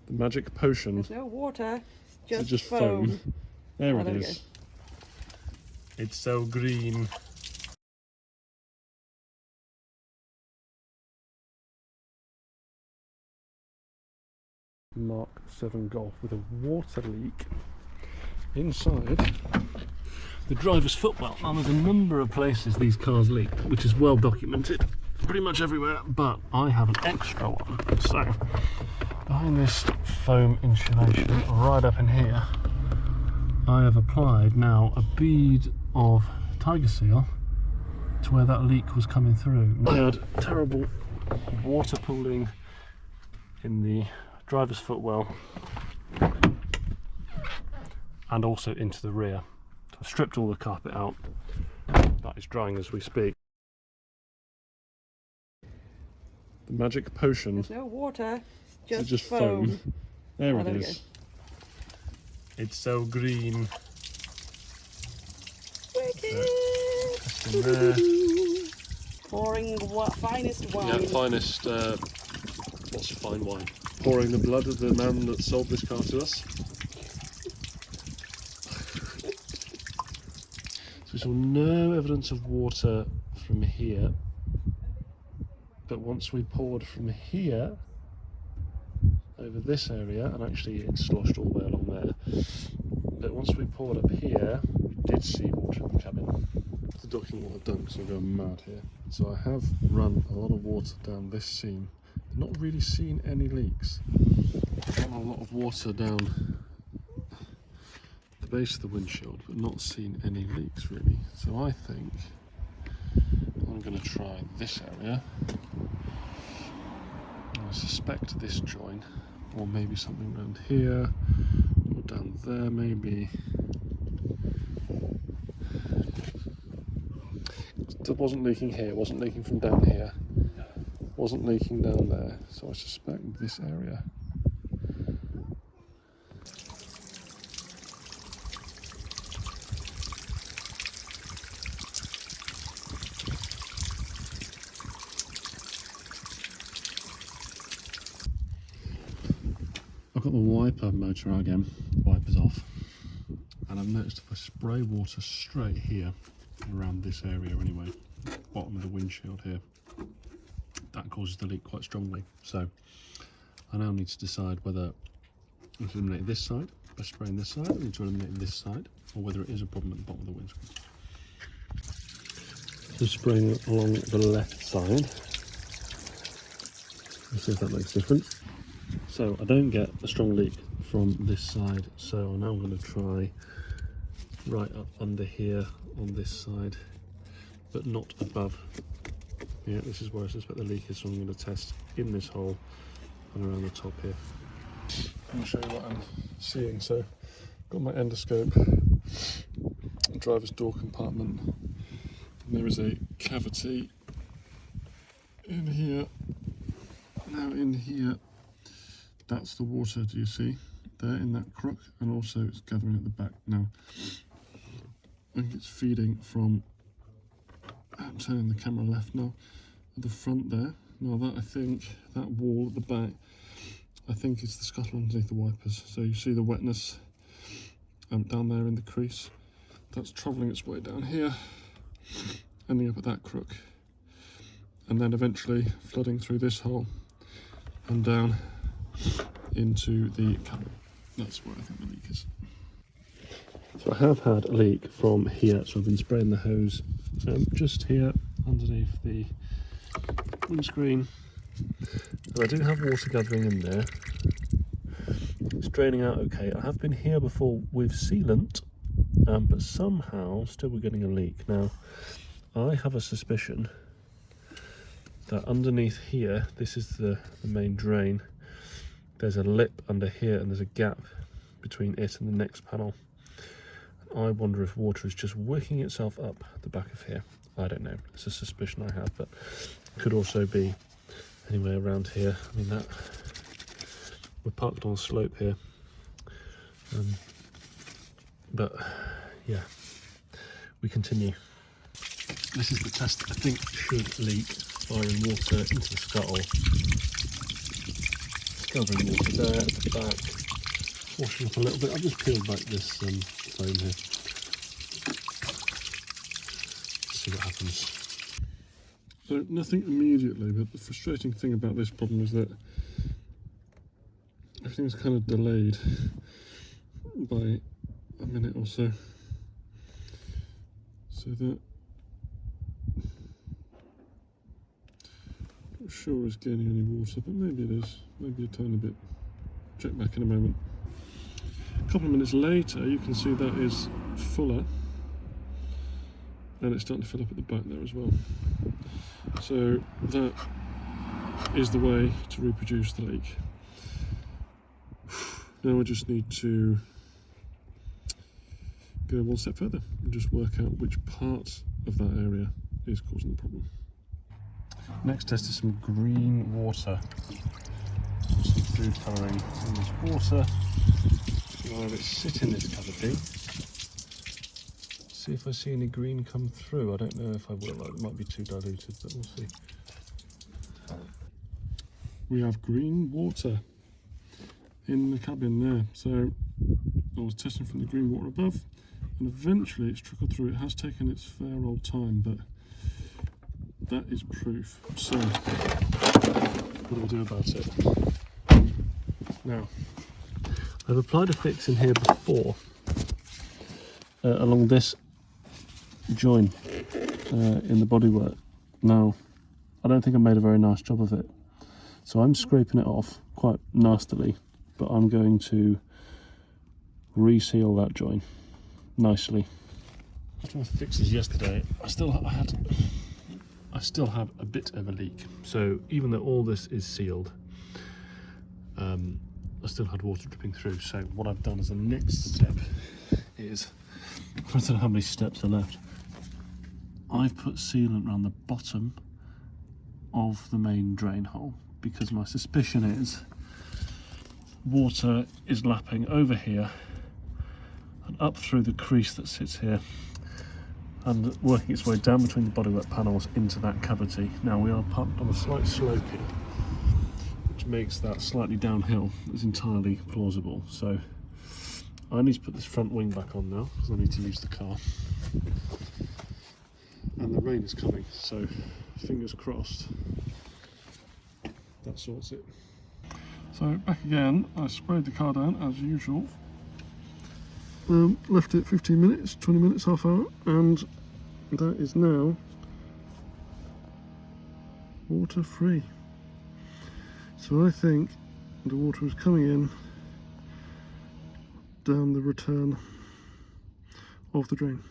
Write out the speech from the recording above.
The magic potion. There's no water, it's It's just foam. There Oh, it there we is. It's so green. Mk7 Golf with a water leak inside the driver's footwell. Now there's a number of places these cars leak, which is well documented, pretty much everywhere, but I have an extra one. So behind this foam insulation right up in here, I have applied now a bead of tiger seal to where that leak was coming through. I had terrible water pooling in the driver's footwell and also into the rear. So I stripped all the carpet out. That is drying as we speak. The magic potion. There's no water, it's It's just foam. There Oh, it there we is. It's so green. Testing there. Pouring finest wine. Yeah, finest. What's fine wine? Pouring the blood of the man that sold this car to us. So we saw no evidence of water from here, but once we poured from here over this area, and actually it sloshed all the way along there, but once we poured up here, we did see water in the cabin. The ducking what I've done because I'm going mad here. So I have run a lot of water down this seam. Not really seen any leaks. I've run a lot of water down the base of the windshield, but not seen any leaks really. So I think I'm going to try this area. I suspect this joint, or maybe something around here, or down there maybe. It wasn't leaking here, it wasn't leaking from down here, wasn't leaking down there, so I suspect this area. I've got the wiper motor again, wipers off, and I've noticed if I spray water straight here, around this area anyway, bottom of the windshield here, that causes the leak quite strongly. So I now need to decide whether I need to eliminate this side by spraying this side, I need to eliminate this side, or whether it is a problem at the bottom of the windscreen. So spraying along the left side, let's see if that makes a difference. So I don't get a strong leak from this side, so I'm now going to try right up under here on this side, but not above. Yeah, this is where I suspect the leak is, so I'm going to test in this hole and around the top here. I'm going to show you what I'm seeing. So I've got my endoscope, driver's door compartment, and there is a cavity in here. Now in here, that's the water, do you see? There in that crook, and also it's gathering at the back. Now, I think it's feeding from, I'm turning the camera left now, at the front there. Now that, I think, that wall at the back, I think it's the scuttle underneath the wipers. So you see the wetness down there in the crease. That's travelling its way down here, ending up at that crook, and then eventually flooding through this hole and down into the cabin. That's where I think the leak is. So I have had a leak from here, so I've been spraying the hose just here underneath the windscreen, and I do have water gathering in there. It's draining out okay. I have been here before with sealant, but somehow still we're getting a leak. Now I have a suspicion that underneath here, this is the main drain, there's a lip under here and there's a gap between it and the next panel. I wonder if water is just working itself up the back of here. I don't know, it's a suspicion I have, but it could also be anywhere around here. I mean, that we're parked on a slope here, but yeah, we continue. This is the test I think should leak, firing water into the scuttle gathering water there at the back, washing up a little bit. I've just peeled back this foam here. See what happens. So nothing immediately, but the frustrating thing about this problem is that everything's kind of delayed by a minute or so. So that not sure it's gaining any water, but maybe it is. Maybe a tiny bit. Check back in a moment. A couple of minutes later, you can see that is fuller, and it's starting to fill up at the back there as well. So that is the way to reproduce the leak. Now I just need to go one step further and just work out which part of that area is causing the problem. Next test is some green water. Some food colouring in this water. I'll have it sit in this cavity. See if I see any green come through. I don't know if I will. It might be too diluted, but we'll see. We have green water in the cabin there. So I was testing from the green water above, and eventually it's trickled through. It has taken its fair old time, but that is proof. So what do we do about it? Now, I've applied a fix in here before along this join in the bodywork. Now, I don't think I made a very nice job of it, so I'm scraping it off quite nastily, but I'm going to reseal that join nicely. After my fixes yesterday, I still have a bit of a leak. So even though all this is sealed, I still had water dripping through. So what I've done as a next step is, I don't know how many steps are left, I've put sealant around the bottom of the main drain hole, because my suspicion is water is lapping over here and up through the crease that sits here and working its way down between the bodywork panels into that cavity. Now we are parked on a slight slope here, which makes that slightly downhill is entirely plausible. So I need to put this front wing back on now because I need to use the car. And the rain is coming, so fingers crossed that sorts it. So back again, I sprayed the car down as usual. Left it 15 minutes, 20 minutes, half hour, and that is now water free. So I think the water is coming in down the return of the drain.